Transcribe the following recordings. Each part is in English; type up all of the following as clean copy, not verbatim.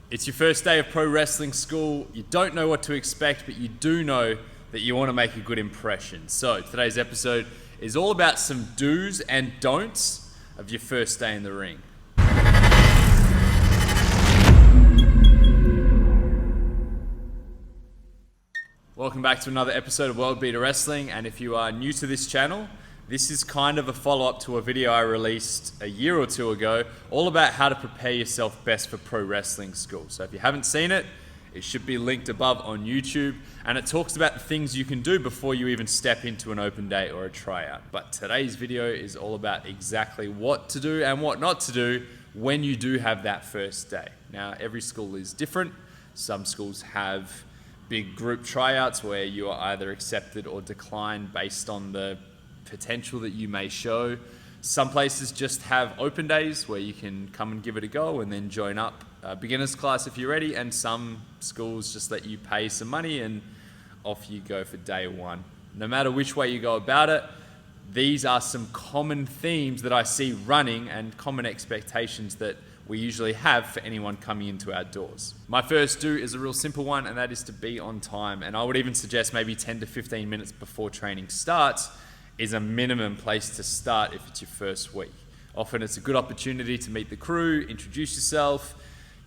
It's your first day of pro wrestling school. You don't know what to expect, but you do know that you want to make a good impression. So today's episode is all about some do's and don'ts of your first day in the ring. Welcome back to another episode of World-Beater Wrestling, and if you are new to this channel, this is kind of a follow-up to a video I released a year or two ago, all about how to prepare yourself best for pro wrestling school. So if you haven't seen it, it should be linked above on YouTube, and it talks about the things you can do before you even step into an open day or a tryout. But today's video is all about exactly what to do and what not to do when you do have that first day. Now, every school is different. Some schools have big group tryouts where you are either accepted or declined based on the potential that you may show. Some places just have open days where you can come and give it a go and then join up beginner's class if you're ready, and some schools just let you pay some money and off you go for day one. No matter which way you go about it, these are some common themes that I see running and common expectations that we usually have for anyone coming into our doors. My first do is a real simple one, and that is to be on time. And I would even suggest maybe 10 to 15 minutes before training starts is a minimum place to start if it's your first week. Often it's a good opportunity to meet the crew, introduce yourself,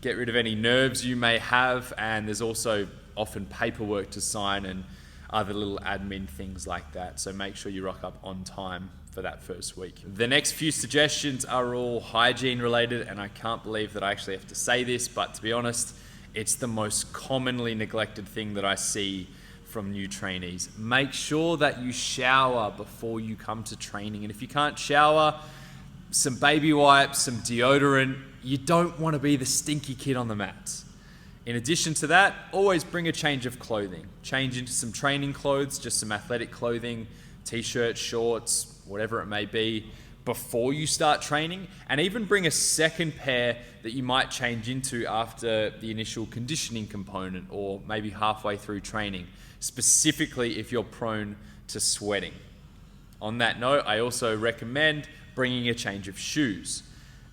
get rid of any nerves you may have, and there's also often paperwork to sign and other little admin things like that. So make sure you rock up on time for that first week. The next few suggestions are all hygiene related, and I can't believe that I actually have to say this, but to be honest, it's the most commonly neglected thing that I see from new trainees. Make sure that you shower before you come to training, and if you can't shower, some baby wipes, some deodorant. You don't want to be the stinky kid on the mats. In addition to that, always bring a change of clothing. Change into some training clothes, just some athletic clothing, t-shirts, shorts, whatever it may be, before you start training, and even bring a second pair that you might change into after the initial conditioning component or maybe halfway through training, specifically if you're prone to sweating. On that note, I also recommend bringing a change of shoes.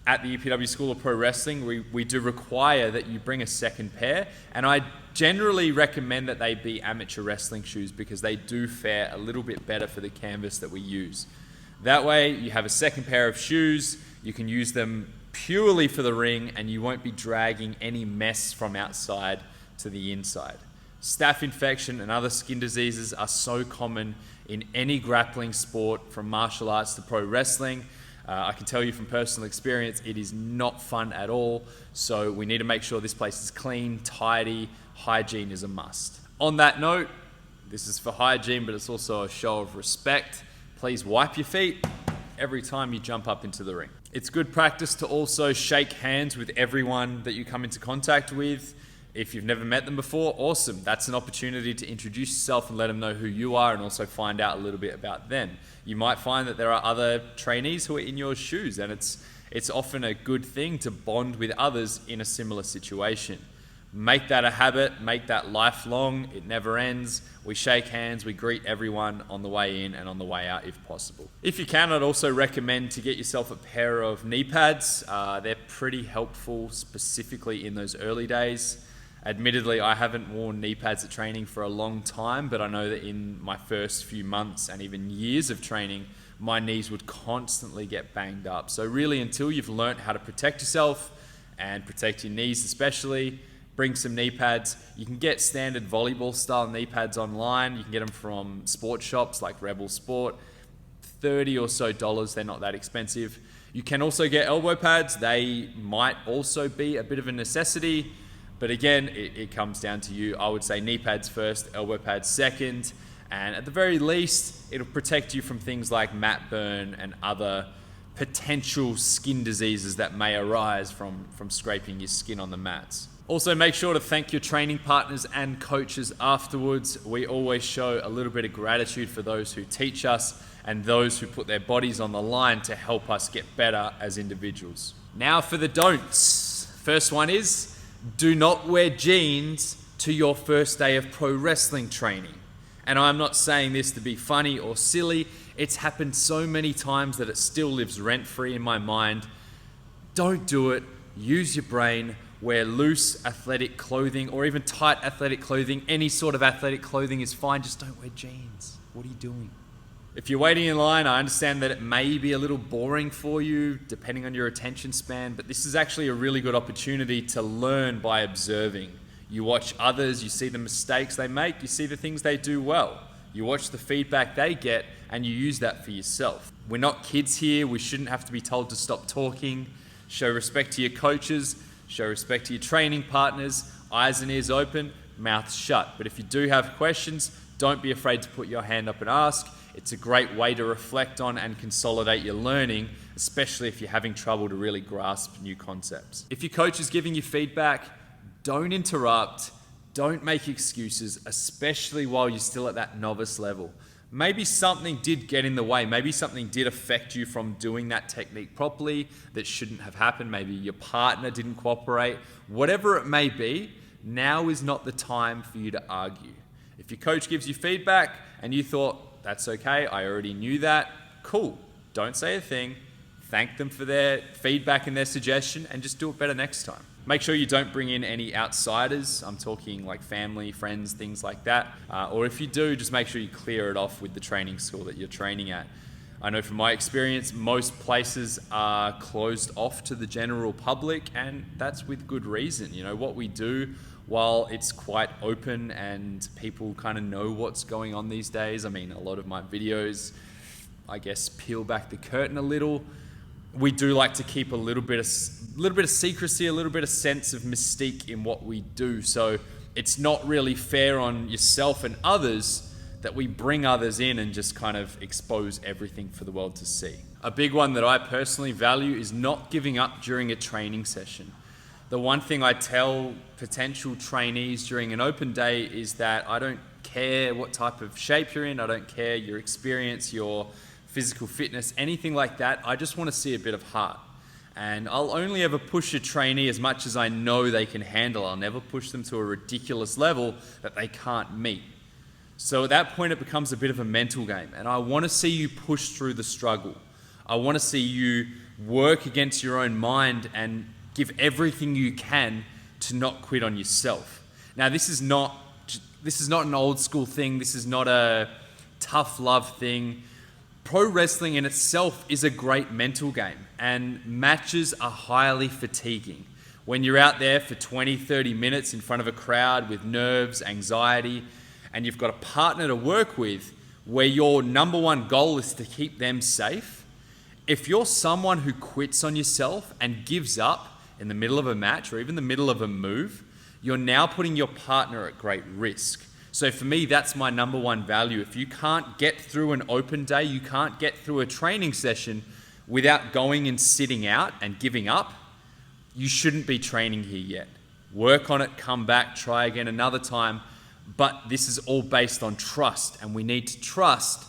At the UPW School of Pro Wrestling, we do require that you bring a second pair, and I generally recommend that they be amateur wrestling shoes because they do fare a little bit better for the canvas that we use. That way, you have a second pair of shoes, you can use them purely for the ring, and you won't be dragging any mess from outside to the inside. Staph infection and other skin diseases are so common in any grappling sport, from martial arts to pro wrestling. I can tell you from personal experience, it is not fun at all. So we need to make sure this place is clean, tidy. Hygiene is a must. On that note, this is for hygiene, but it's also a show of respect. Please wipe your feet every time you jump up into the ring. It's good practice to also shake hands with everyone that you come into contact with. If you've never met them before, awesome. That's an opportunity to introduce yourself and let them know who you are, and also find out a little bit about them. You might find that there are other trainees who are in your shoes, and it's often a good thing to bond with others in a similar situation. Make that a habit, make that lifelong. It never ends. We shake hands, we greet everyone on the way in and on the way out if possible. If you can, I'd also recommend to get yourself a pair of knee pads. They're pretty helpful, specifically in those early days. Admittedly, I haven't worn knee pads at training for a long time, but I know that in my first few months and even years of training, my knees would constantly get banged up. So really, until you've learned how to protect yourself and protect your knees especially, bring some knee pads. You can get standard volleyball style knee pads online. You can get them from sports shops like Rebel Sport. $30 or so, they're not that expensive. You can also get elbow pads. They might also be a bit of a necessity, but again, it comes down to you. I would say knee pads first, elbow pads second, and at the very least, it'll protect you from things like mat burn and other potential skin diseases that may arise from scraping your skin on the mats. Also, make sure to thank your training partners and coaches afterwards. We always show a little bit of gratitude for those who teach us and those who put their bodies on the line to help us get better as individuals. Now for the don'ts. First one is, do not wear jeans to your first day of pro wrestling training. And I'm not saying this to be funny or silly. It's happened so many times that it still lives rent-free in my mind. Don't do it. Use your brain. wear loose athletic clothing or even tight athletic clothing. Any sort of athletic clothing is fine, just don't wear jeans. What are you doing? If you're waiting in line, I understand that it may be a little boring for you, depending on your attention span, but this is actually a really good opportunity to learn by observing. You watch others, you see the mistakes they make, you see the things they do well. You watch the feedback they get, and you use that for yourself. We're not kids here, we shouldn't have to be told to stop talking. Show respect to your coaches, show respect to your training partners, eyes and ears open, mouth shut. But if you do have questions, don't be afraid to put your hand up and ask. It's a great way to reflect on and consolidate your learning, especially if you're having trouble to really grasp new concepts. If your coach is giving you feedback, don't interrupt, don't make excuses, especially while you're still at that novice level. Maybe something did get in the way. Maybe something did affect you from doing that technique properly that shouldn't have happened. Maybe your partner didn't cooperate. Whatever it may be, now is not the time for you to argue. If your coach gives you feedback and you thought, that's okay, I already knew that, cool. Don't say a thing. Thank them for their feedback and their suggestion and just do it better next time. Make sure you don't bring in any outsiders. I'm talking like family, friends, things like that. Or if you do, just make sure you clear it off with the training school that you're training at. I know from my experience, most places are closed off to the general public, and that's with good reason. You know, what we do, while it's quite open and people kind of know what's going on these days, I mean, a lot of my videos, I guess, peel back the curtain a little. We do like to keep a little bit of secrecy, a little bit of sense of mystique in what we do. So it's not really fair on yourself and others that we bring others in and just kind of expose everything for the world to see. A big one that I personally value is not giving up during a training session. The one thing I tell potential trainees during an open day is that I don't care what type of shape you're in, I don't care your experience, your physical fitness, anything like that. I just want to see a bit of heart. And I'll only ever push a trainee as much as I know they can handle. I'll never push them to a ridiculous level that they can't meet. So at that point, it becomes a bit of a mental game. And I want to see you push through the struggle. I want to see you work against your own mind and give everything you can to not quit on yourself. Now, this is not an old school thing. This is not a tough love thing. Pro wrestling in itself is a great mental game, and matches are highly fatiguing. When you're out there for 20, 30 minutes in front of a crowd with nerves, anxiety, and you've got a partner to work with where your number one goal is to keep them safe, if you're someone who quits on yourself and gives up in the middle of a match or even the middle of a move, you're now putting your partner at great risk. So for me, that's my number one value. If you can't get through an open day, you can't get through a training session without going and sitting out and giving up, you shouldn't be training here yet. Work on it, come back, try again another time. But this is all based on trust, and we need to trust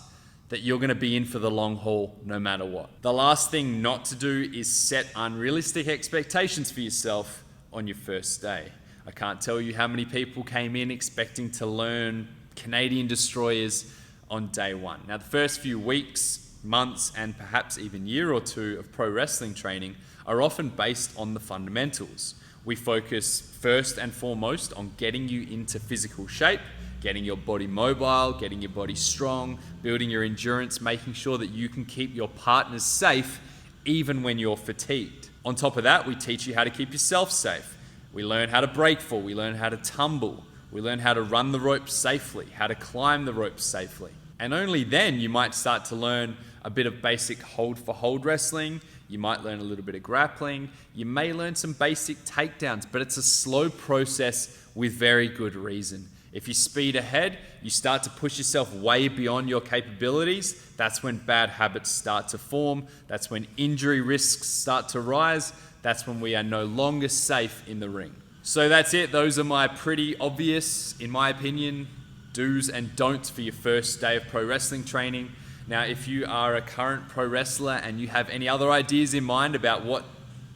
that you're going to be in for the long haul no matter what. The last thing not to do is set unrealistic expectations for yourself on your first day. I can't tell you how many people came in expecting to learn Canadian destroyers on day one. Now, the first few weeks, months, and perhaps even year or two of pro wrestling training are often based on the fundamentals. We focus first and foremost on getting you into physical shape, getting your body mobile, getting your body strong, building your endurance, making sure that you can keep your partners safe even when you're fatigued. On top of that, we teach you how to keep yourself safe. We learn how to break fall, we learn how to tumble, we learn how to run the ropes safely, how to climb the ropes safely. And only then you might start to learn a bit of basic hold for hold wrestling, you might learn a little bit of grappling, you may learn some basic takedowns, but it's a slow process with very good reason. If you speed ahead, you start to push yourself way beyond your capabilities, that's when bad habits start to form, that's when injury risks start to rise, that's when we are no longer safe in the ring. So that's it. Those are my pretty obvious, in my opinion, do's and don'ts for your first day of pro wrestling training. Now, if you are a current pro wrestler and you have any other ideas in mind about what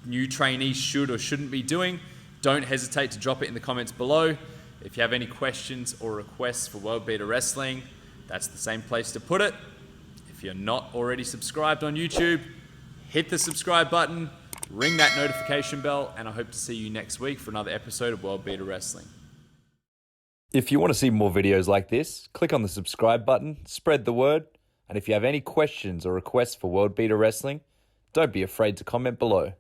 new trainees should or shouldn't be doing, don't hesitate to drop it in the comments below. If you have any questions or requests for World-Beater Wrestling, that's the same place to put it. If you're not already subscribed on YouTube, hit the subscribe button, ring that notification bell, and I hope to see you next week for another episode of World-Beater Wrestling. If you want to see more videos like this, click on the subscribe button, spread the word, and if you have any questions or requests for World-Beater Wrestling, don't be afraid to comment below.